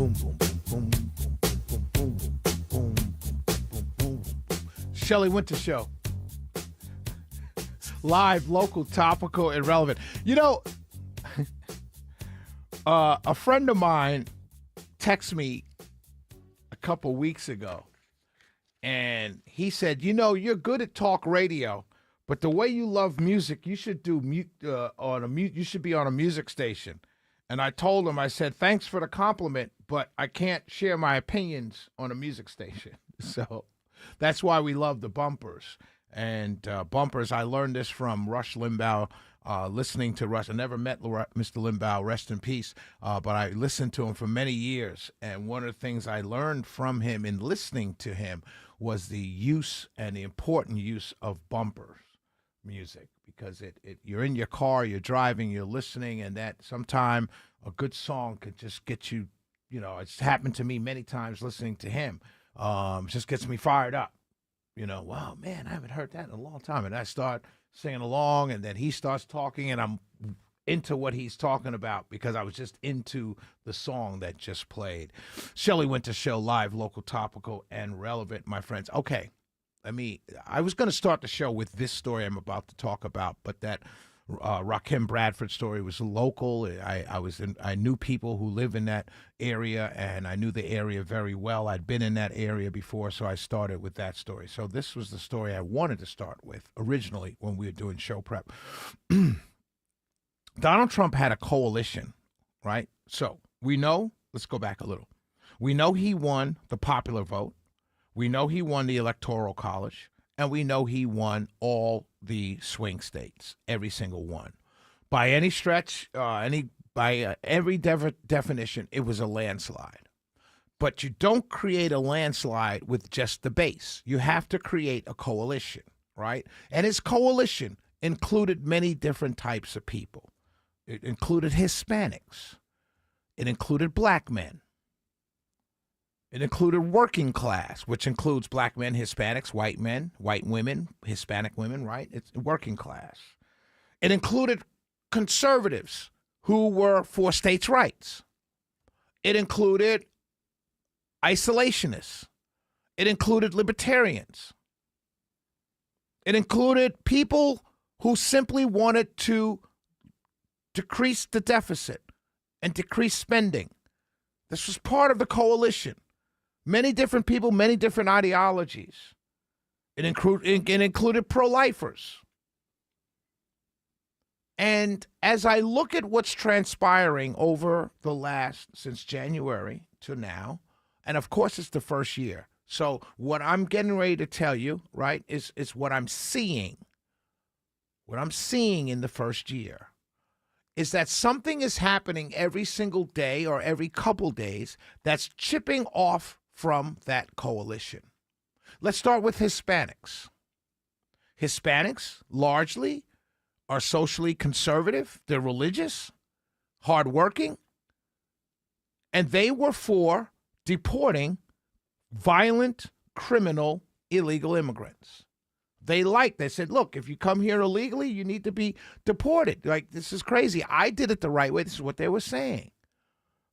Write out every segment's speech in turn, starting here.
boom, boom, boom, boom, boom, boom, boom, boom, boom, boom. Shelley Winter Show. Live, local, topical, and relevant. You know, a friend of mine texted me a couple weeks ago, and he said, "You know, you're good at talk radio, but the way you love music, you should do you should be on a music station." And I told him, I said, "Thanks for the compliment, but I can't share my opinions on a music station." So that's why we love the bumpers. And bumpers, I learned this from Rush Limbaugh, listening to Rush. I never met Mr. Limbaugh, rest in peace, but I listened to him for many years. And one of the things I learned from him in listening to him was the use and the important use of bumpers music, because you're in your car, you're driving, you're listening, and that sometime a good song could just get you, it's happened to me many times listening to him. Just gets me fired up. Wow, man, I haven't heard that in a long time. And I start singing along, and then he starts talking, and I'm into what he's talking about because I was just into the song that just played. Shelley Winter Show, live, local, topical, and relevant, my friends. Okay, I was going to start the show with this story I'm about to talk about, but that Rakim Bradford story was local. I knew people who live in that area, and I knew the area very well. I'd been in that area before, so I started with that story. So this was the story I wanted to start with originally when we were doing show prep. Donald Trump had a coalition, right? So we know, let's go back a little. We know he won the popular vote. We know he won the Electoral College. And we know he won all the swing states, every single one. By any stretch, by every definition, it was a landslide. But you don't create a landslide with just the base. You have to create a coalition, right? And his coalition included many different types of people. It included Hispanics. It included black men. It included working class, which includes black men, Hispanics, white men, white women, Hispanic women, right? It's working class. It included conservatives who were for states' rights. It included isolationists. It included libertarians. It included people who simply wanted to decrease the deficit and decrease spending. This was part of the coalition. Many different people, many different ideologies. It included pro-lifers. And as I look at what's transpiring over since January to now, and of course it's the first year. So what I'm getting ready to tell you, right, is what I'm seeing. What I'm seeing in the first year is that something is happening every single day or every couple days that's chipping off from that coalition. Let's start with Hispanics. Hispanics largely are socially conservative. They're religious, hardworking, and they were for deporting violent, criminal, illegal immigrants. They said, look, if you come here illegally, you need to be deported. Like, this is crazy. I did it the right way. This is what they were saying.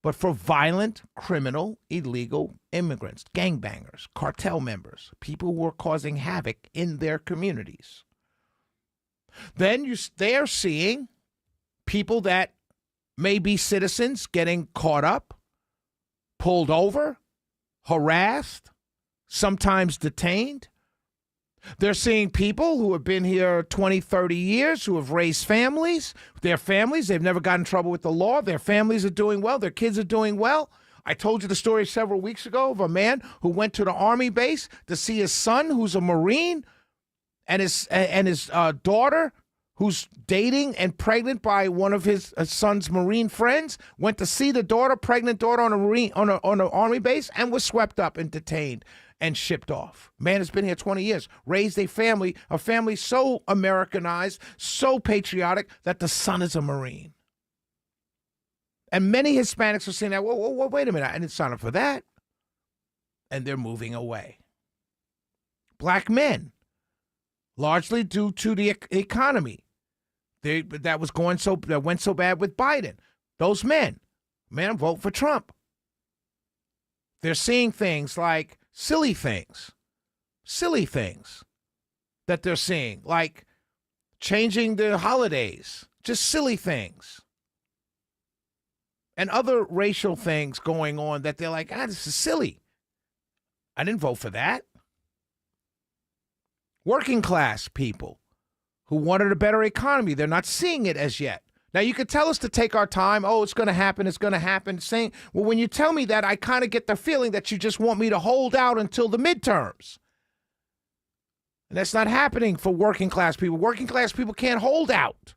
But for violent, criminal, illegal immigrants, gangbangers, cartel members, people who are causing havoc in their communities. Then they are seeing people that may be citizens getting caught up, pulled over, harassed, sometimes detained. They're seeing people who have been here 20, 30 years, who have raised families. Their families, they've never gotten in trouble with the law. Their families are doing well. Their kids are doing well. I told you the story several weeks ago of a man who went to the Army base to see his son, who's a Marine, and his daughter, who's dating and pregnant by one of his son's Marine friends, went to see the pregnant daughter on an Army base, and was swept up and detained and shipped off. Man has been here 20 years, raised a family so Americanized, so patriotic, that the son is a Marine. And many Hispanics are saying that, whoa, wait a minute, I didn't sign up for that. And they're moving away. Black men, largely due to the economy. That went so bad with Biden. Those men, vote for Trump. They're seeing things like silly things that they're seeing, like changing the holidays, just silly things. And other racial things going on that they're like, this is silly. I didn't vote for that. Working class people who wanted a better economy, they're not seeing it as yet. Now, you could tell us to take our time. Oh, it's going to happen. It's going to happen. Saying, well, when you tell me that, I kind of get the feeling that you just want me to hold out until the midterms. And that's not happening for working class people. Working class people can't hold out.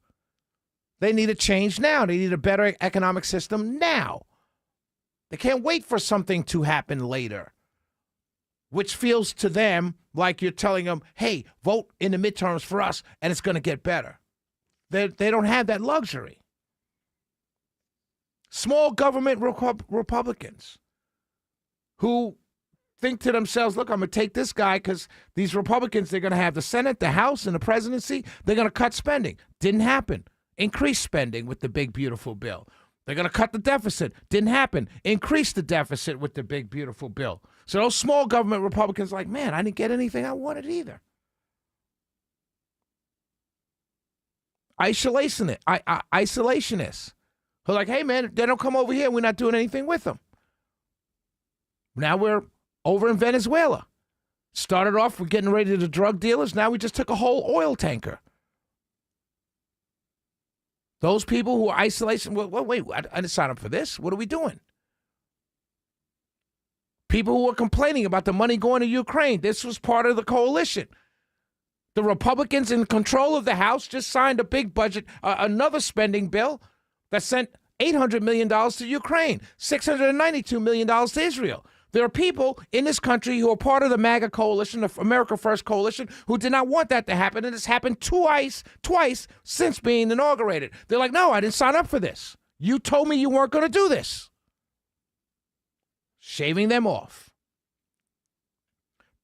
They need a change now. They need a better economic system now. They can't wait for something to happen later, which feels to them like you're telling them, hey, vote in the midterms for us and it's going to get better. They don't have that luxury. Small government Republicans who think to themselves, look, I'm going to take this guy because these Republicans, they're going to have the Senate, the House, and the presidency. They're going to cut spending. Didn't happen. Increase spending with the big, beautiful bill. They're going to cut the deficit. Didn't happen. Increase the deficit with the big, beautiful bill. So those small government Republicans are like, man, I didn't get anything I wanted either. Isolationists who are like, hey, man, they don't come over here. We're not doing anything with them. Now we're over in Venezuela. Started off with getting rid of the drug dealers. Now we just took a whole oil tanker. Those people who are isolation, well, wait, I didn't sign up for this. What are we doing? People who are complaining about the money going to Ukraine. This was part of the coalition. The Republicans in control of the House just signed a big budget, another spending bill that sent $800 million to Ukraine, $692 million to Israel. There are people in this country who are part of the MAGA coalition, the America First coalition, who did not want that to happen, and it's happened twice since being inaugurated. They're like, no, I didn't sign up for this. You told me you weren't going to do this. Shaving them off.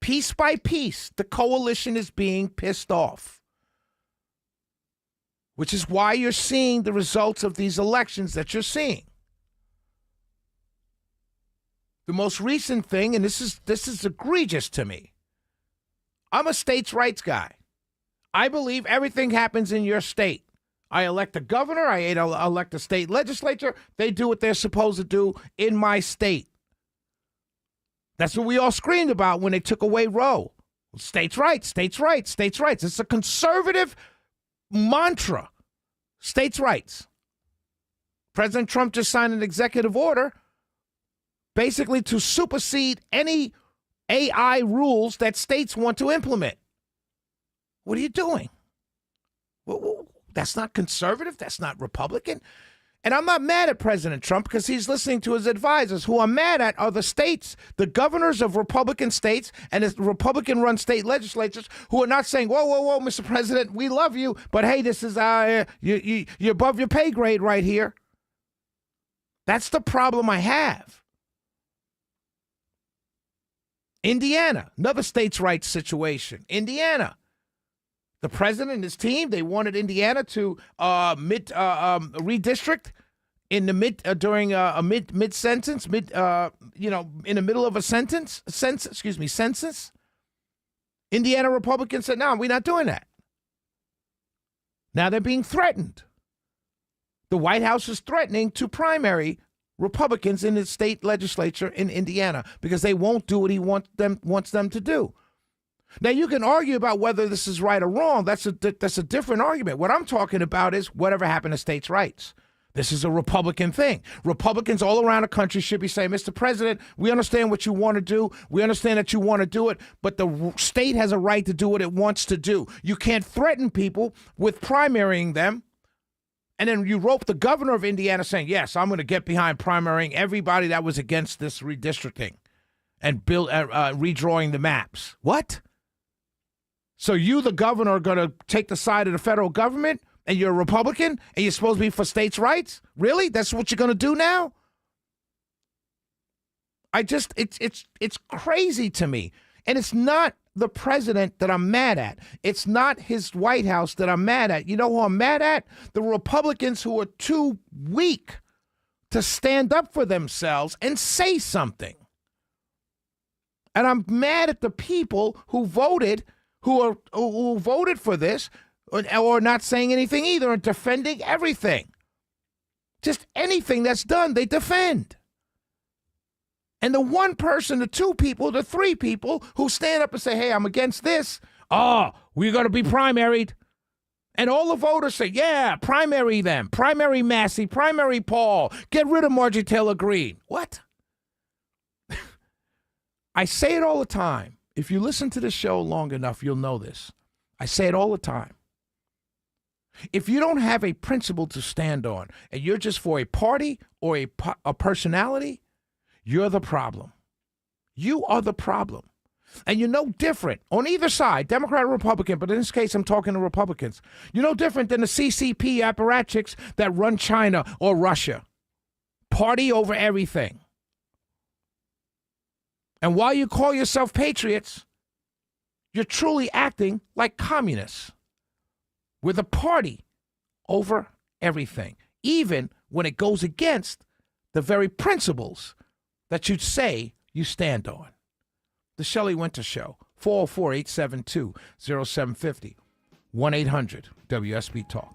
Piece by piece, the coalition is being pissed off, which is why you're seeing the results of these elections that you're seeing. The most recent thing, and this is egregious to me. I'm a states' rights guy. I believe everything happens in your state. I elect a governor. I elect a state legislature. They do what they're supposed to do in my state. That's what we all screamed about when they took away Roe. States' rights, states' rights, states' rights. It's a conservative mantra. States' rights. President Trump just signed an executive order basically to supersede any AI rules that states want to implement. What are you doing? Well, that's not conservative. That's not Republican. And I'm not mad at President Trump because he's listening to his advisors. Who I'm mad at are the states, the governors of Republican states and the Republican-run state legislatures who are not saying, whoa, Mr. President, we love you, but hey, this is you're above your pay grade right here. That's the problem I have. Indiana, another states' rights situation. Indiana, the president and his team, they wanted Indiana to redistrict in the during a mid sentence, in the middle of a census. Indiana Republicans said, no, we're not doing that. Now they're being threatened. The White House is threatening to primary Republicans in the state legislature in Indiana because they won't do what he wants them to do. Now, you can argue about whether this is right or wrong. That's a different argument. What I'm talking about is whatever happened to states' rights. This is a Republican thing. Republicans all around the country should be saying, Mr. President, we understand what you want to do. We understand that you want to do it, but the state has a right to do what it wants to do. You can't threaten people with primarying them. And then you rope the governor of Indiana saying, yes, I'm going to get behind primarying everybody that was against this redistricting and redrawing the maps. What? So you, the governor, are going to take the side of the federal government and you're a Republican and you're supposed to be for states' rights? Really? That's what you're going to do now? It's crazy to me. And it's not the president that I'm mad at. It's not his White House that I'm mad at. You know who I'm mad at? The Republicans who are too weak to stand up for themselves and say something. And I'm mad at the people who voted, who voted for this, or not saying anything either and defending everything. Just anything that's done, they defend. And the one person, the two people, the three people who stand up and say, hey, I'm against this. Oh, we're going to be primaried. And all the voters say, yeah, primary them. Primary Massey, primary Paul. Get rid of Marjorie Taylor Greene. What? I say it all the time. If you listen to this show long enough, you'll know this. I say it all the time. If you don't have a principle to stand on and you're just for a party or a personality, you're the problem. You are the problem. And you're no different on either side, Democrat or Republican, but in this case, I'm talking to Republicans. You're no different than the CCP apparatchiks that run China or Russia. Party over everything. And while you call yourself patriots, you're truly acting like communists with a party over everything, even when it goes against the very principles that you'd say you stand on. The Shelley Winter Show, 404-872-0750, 1-800-WSB-TALK.